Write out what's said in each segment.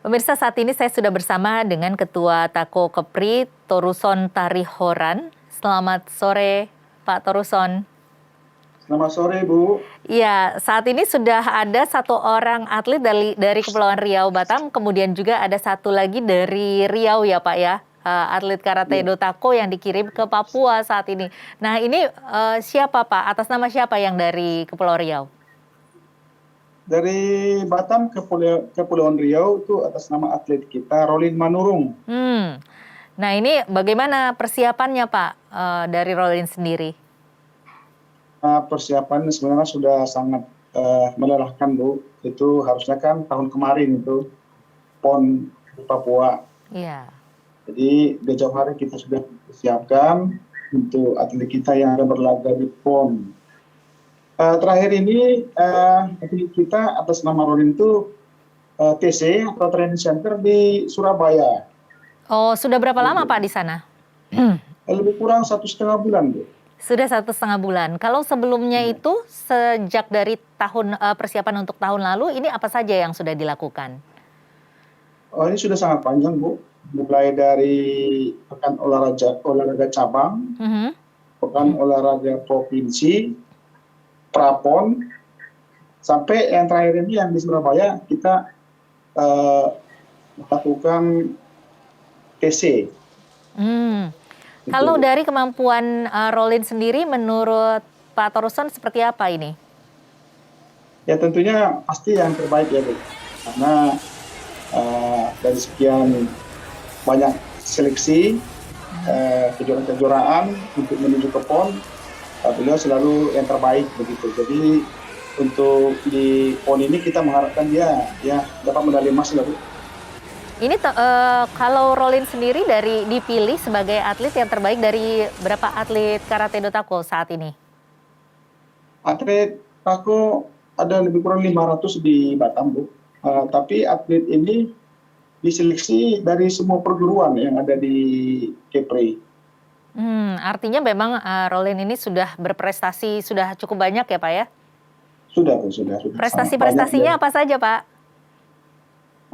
Pemirsa, saat ini saya sudah bersama dengan Ketua Tako Kepri, Toruson Tarihoran. Selamat sore, Pak Toruson. Selamat sore, Bu. Iya, saat ini sudah ada satu orang atlet dari Kepulauan Riau Batam, kemudian juga ada satu lagi dari Riau ya Pak ya, atlet karate Ya. do tako yang dikirim ke Papua saat ini. Nah ini siapa Pak? Atas nama siapa yang dari Kepulauan Riau? Dari Batam ke Kepulauan Riau itu atas nama atlet kita, Rolin Manurung. Nah ini bagaimana persiapannya Pak dari Rolin sendiri? Persiapan sebenarnya sudah sangat melelahkan, Bu. Itu harusnya kan tahun kemarin itu PON di Papua. Iya. Jadi di jauh hari kita sudah persiapkan untuk atlet kita yang akan berlaga di PON. Terakhir ini atlet kita atas nama Rolin itu TC atau Training Center di Surabaya. Oh, sudah berapa lama Pak di sana? Lebih kurang 1,5 bulan, Bu. Sudah 1,5 bulan. Kalau sebelumnya itu sejak dari tahun persiapan untuk tahun lalu, ini apa saja yang sudah dilakukan? Oh, ini sudah sangat panjang, Bu. Mulai dari pekan olahraga cabang, pekan olahraga provinsi, prapon, sampai yang terakhir ini yang di Surabaya kita melakukan TC. Kalau dari kemampuan Rolin sendiri, menurut Pak Toruson seperti apa ini? Ya tentunya pasti yang terbaik ya, Bu. Karena dari sekian banyak seleksi kejuaraan-kejuaraan untuk menuju ke PON, beliau selalu yang terbaik begitu. Jadi untuk di PON ini kita mengharapkan dia dapat medali emas lah, Bu. Ini kalau Rolin sendiri dipilih sebagai atlet yang terbaik dari berapa atlet karate do tako saat ini? Atlet tako ada lebih kurang 500 di Batam, Bu. Tapi atlet ini diseleksi dari semua perguruan yang ada di Kepri. Artinya memang Rolin ini sudah berprestasi, sudah cukup banyak ya Pak ya? Sudah, Bu, sudah. Prestasi-prestasinya apa saja Pak?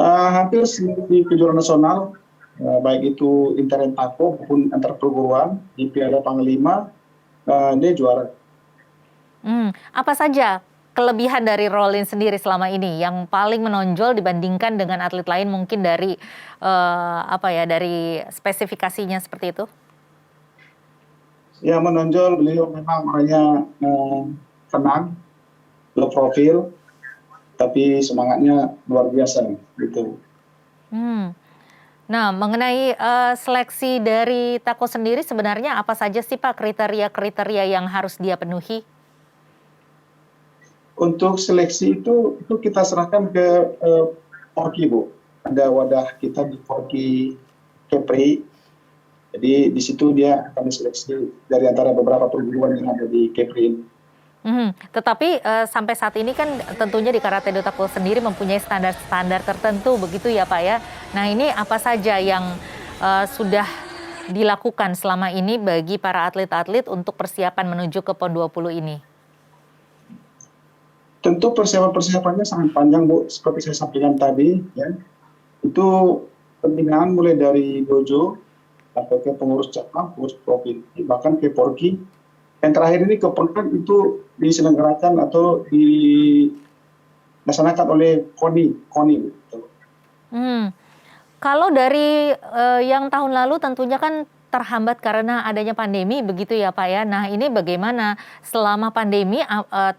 Hampir di kejuaraan nasional, baik itu intern tako maupun antar perguruan, di Piala Panglima, dia juara. Apa saja kelebihan dari Rolin sendiri selama ini yang paling menonjol dibandingkan dengan atlet lain, mungkin dari dari spesifikasinya seperti itu? Ya, menonjol beliau memang orangnya tenang, low profil, tapi semangatnya luar biasa gitu. Nah, mengenai seleksi dari tako sendiri sebenarnya apa saja sih Pak kriteria-kriteria yang harus dia penuhi? Untuk seleksi itu kita serahkan ke Porki, Bu. Ada wadah kita di Porki Kepri. Jadi di situ dia akan diseleksi dari antara beberapa perguruan yang ada di Kepri ini. Tetapi sampai saat ini kan tentunya di Karate do Tako sendiri mempunyai standar-standar tertentu begitu ya Pak ya. Nah ini apa saja yang sudah dilakukan selama ini bagi para atlet-atlet untuk persiapan menuju ke PON 20 ini? Tentu persiapan-persiapannya sangat panjang, Bu. Seperti saya sampaikan tadi, ya. Itu pembinaan mulai dari dojo, atau ke pengurus cabang, pengurus provinsi, bahkan ke Porki. Yang terakhir ini ke PON itu diselenggarakan atau dilaksanakan oleh KONI. Gitu. Kalau dari yang tahun lalu tentunya kan terhambat karena adanya pandemi begitu ya Pak ya. Nah ini bagaimana selama pandemi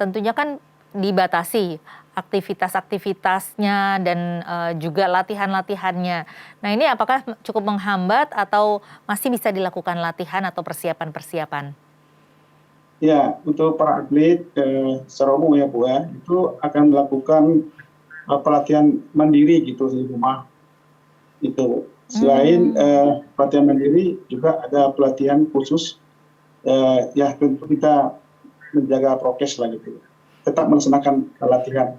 tentunya kan dibatasi aktivitas-aktivitasnya dan juga latihan-latihannya. Nah ini apakah cukup menghambat atau masih bisa dilakukan latihan atau persiapan-persiapan? Ya, untuk para atlet secara umum ya Bu ya, itu akan melakukan pelatihan mandiri gitu di rumah. Itu selain pelatihan mandiri juga ada pelatihan khusus, ya tentu kita menjaga prokes lah gitu, tetap melaksanakan latihan.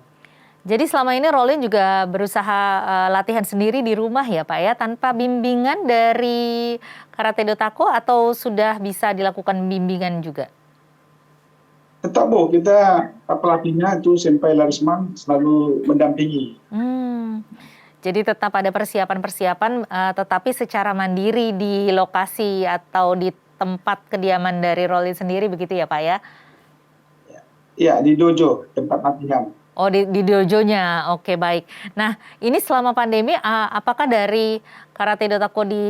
Jadi selama ini Rolin juga berusaha latihan sendiri di rumah ya Pak ya, tanpa bimbingan dari Karate do Tako atau sudah bisa dilakukan bimbingan juga? Tetap Bu, kita pelatihnya itu Senpai Larisman selalu mendampingi. Jadi tetap ada persiapan-persiapan, tetapi secara mandiri di lokasi atau di tempat kediaman dari Rolin sendiri begitu ya Pak ya? Iya, di dojo, tempat latihan. Oh di dojonya, oke baik. Nah ini selama pandemi, apakah dari Karate Dotako di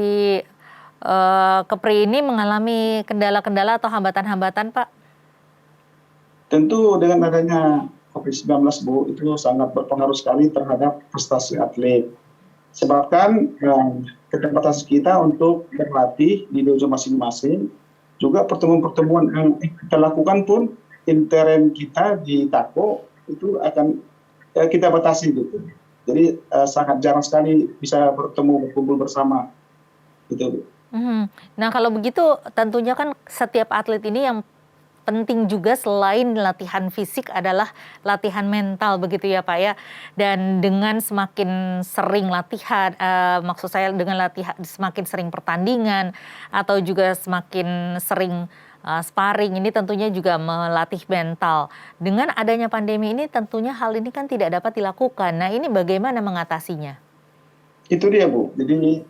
Kepri ini mengalami kendala-kendala atau hambatan-hambatan Pak? Tentu dengan adanya COVID-19 Bu, itu sangat berpengaruh sekali terhadap prestasi atlet. Sebab kan keterbatasan kita untuk berlatih di dojo masing-masing, juga pertemuan-pertemuan yang kita lakukan pun intern kita di Tako itu akan kita batasi gitu. Jadi sangat jarang sekali bisa bertemu berkumpul bersama gitu. Nah kalau begitu tentunya kan setiap atlet ini yang penting juga selain latihan fisik adalah latihan mental begitu ya Pak ya. Dan dengan semakin sering latihan, maksud saya dengan latihan semakin sering pertandingan atau juga semakin sering sparring ini tentunya juga melatih mental. Dengan adanya pandemi ini tentunya hal ini kan tidak dapat dilakukan. Nah ini bagaimana mengatasinya? Itu dia Bu. Jadi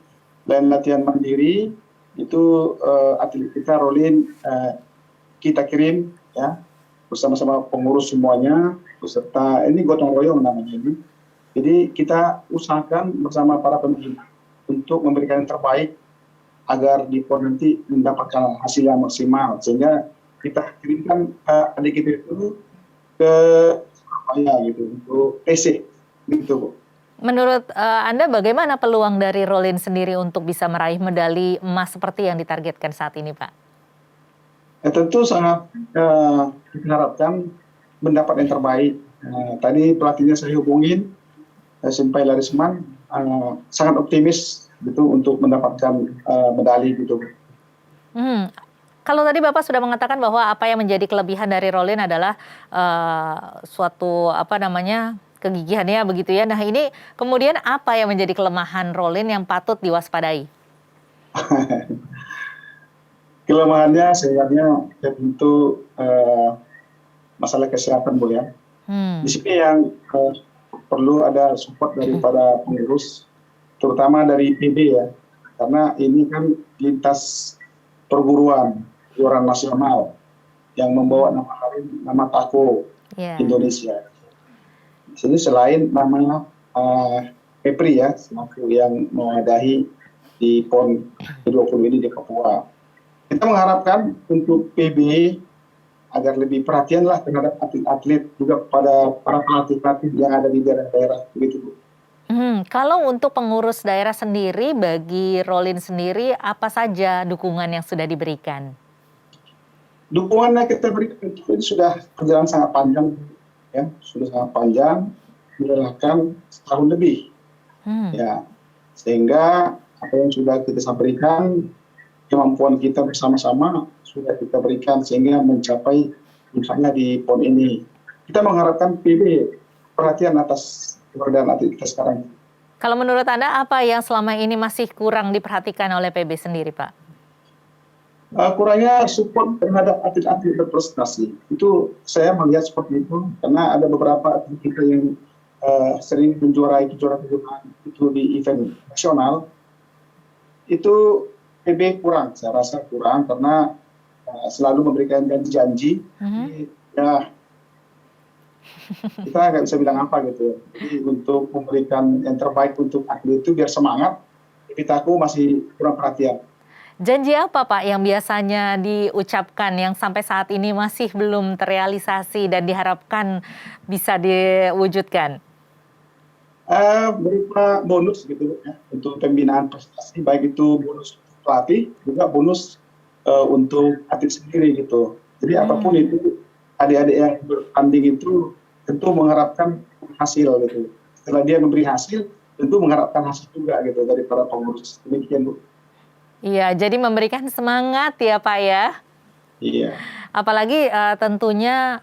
selain latihan mandiri itu atlet kita Rolin kita kirim ya bersama-sama pengurus semuanya beserta ini gotong royong namanya ini. Jadi kita usahakan bersama para pemerintah untuk memberikan yang terbaik agar di PON nanti mendapatkan hasil yang maksimal sehingga kita kirimkan adik kita itu ke Surabaya gitu untuk TC gitu Bu. Menurut Anda bagaimana peluang dari Rolin sendiri untuk bisa meraih medali emas seperti yang ditargetkan saat ini, Pak? Tentu sangat kita harapkan mendapat yang terbaik. Tadi pelatihnya saya hubungin, Simpai Larisman, sangat optimis gitu untuk mendapatkan medali gitu. Kalau tadi Bapak sudah mengatakan bahwa apa yang menjadi kelebihan dari Rolin adalah suatu kegigihannya begitu ya. Nah ini kemudian apa yang menjadi kelemahan Rolin yang patut diwaspadai? Kelemahannya sebenarnya tentu masalah kesehatan Bu ya. Di sini yang perlu ada support daripada pengurus, terutama dari PB ya. Karena ini kan lintas perguruan nasional yang membawa nama Tako Indonesia. Di sini selain namanya Kepri ya, selaku yang mewadahi di PON Ke-20 ini di Papua. Kita mengharapkan untuk PB agar lebih perhatian lah terhadap atlet-atlet juga pada para pelatih-pelatih yang ada di daerah-daerah begitu. Kalau untuk pengurus daerah sendiri, bagi Rolin sendiri apa saja dukungan yang sudah diberikan? Dukungan yang kita berikan itu sudah berjalan sangat panjang, ya sudah sangat panjang, melelahkan setahun lebih, ya sehingga apa yang sudah kita sampaikan kemampuan kita bersama-sama sudah kita berikan sehingga mencapai misalnya di PON ini. Kita mengharapkan PB perhatian atas keberadaan atlet kita sekarang. Kalau menurut Anda apa yang selama ini masih kurang diperhatikan oleh PB sendiri, Pak? Kurangnya support terhadap atlet-atlet berprestasi. Itu saya melihat seperti itu karena ada beberapa atlet kita yang sering menjuarai kejuaraan itu di event nasional. Itu PB kurang, saya rasa kurang karena selalu memberikan janji-janji. Ya kita nggak bisa bilang apa gitu. Jadi untuk memberikan yang terbaik untuk atlet itu biar semangat, kita aku masih kurang perhatian. Janji apa Pak yang biasanya diucapkan yang sampai saat ini masih belum terrealisasi dan diharapkan bisa diwujudkan? Berupa bonus gitu ya, untuk pembinaan prestasi, baik itu bonus pelatih juga bonus untuk atlet sendiri gitu. Jadi apapun itu adik-adik yang bertanding itu tentu mengharapkan hasil gitu. Setelah dia memberi hasil, tentu mengharapkan hasil juga gitu dari para pengurus. Demikian Bu. Iya, jadi memberikan semangat ya Pak ya. Iya. Apalagi tentunya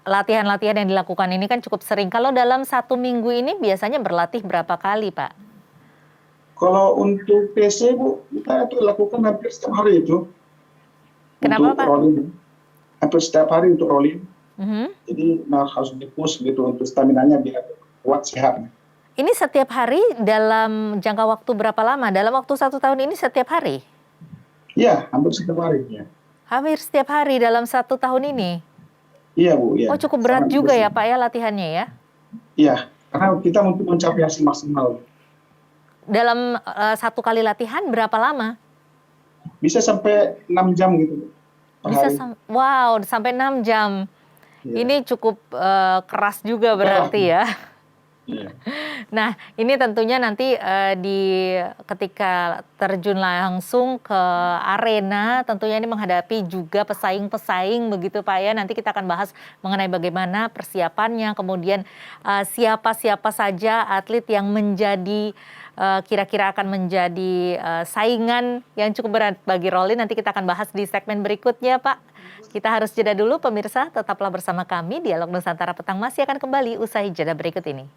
latihan-latihan yang dilakukan ini kan cukup sering. Kalau dalam 1 minggu ini biasanya berlatih berapa kali Pak? Kalau untuk PC Bu, kita itu lakukan hampir setiap hari itu. Kenapa untuk Pak? Rolling. Hampir setiap hari untuk rolling. Jadi harus di-push gitu untuk stamina-nya biar kuat sehat. Ini setiap hari dalam jangka waktu berapa lama? Dalam waktu 1 tahun ini setiap hari? Iya, hampir setiap hari ya. Hampir setiap hari dalam 1 tahun ini? Iya Bu, ya. Oh cukup berat Sangat juga intensif. ya Pak ya latihannya ya? Iya, karena kita untuk mencapai hasil maksimal. Dalam 1 kali latihan berapa lama? Bisa sampai 6 jam gitu per Bisa hari. wow sampai 6 jam. Iya. Ini cukup keras juga Berat. berarti ya. Iya. Nah, ini tentunya nanti ketika terjun langsung ke arena, tentunya ini menghadapi juga pesaing-pesaing begitu Pak ya. Nanti kita akan bahas mengenai bagaimana persiapannya, kemudian siapa-siapa saja atlet yang menjadi kira-kira akan menjadi saingan yang cukup berat bagi Rolly. Nanti kita akan bahas di segmen berikutnya Pak. Kita harus jeda dulu pemirsa, tetaplah bersama kami. Dialog Nusantara Petang masih akan kembali usai jeda berikut ini.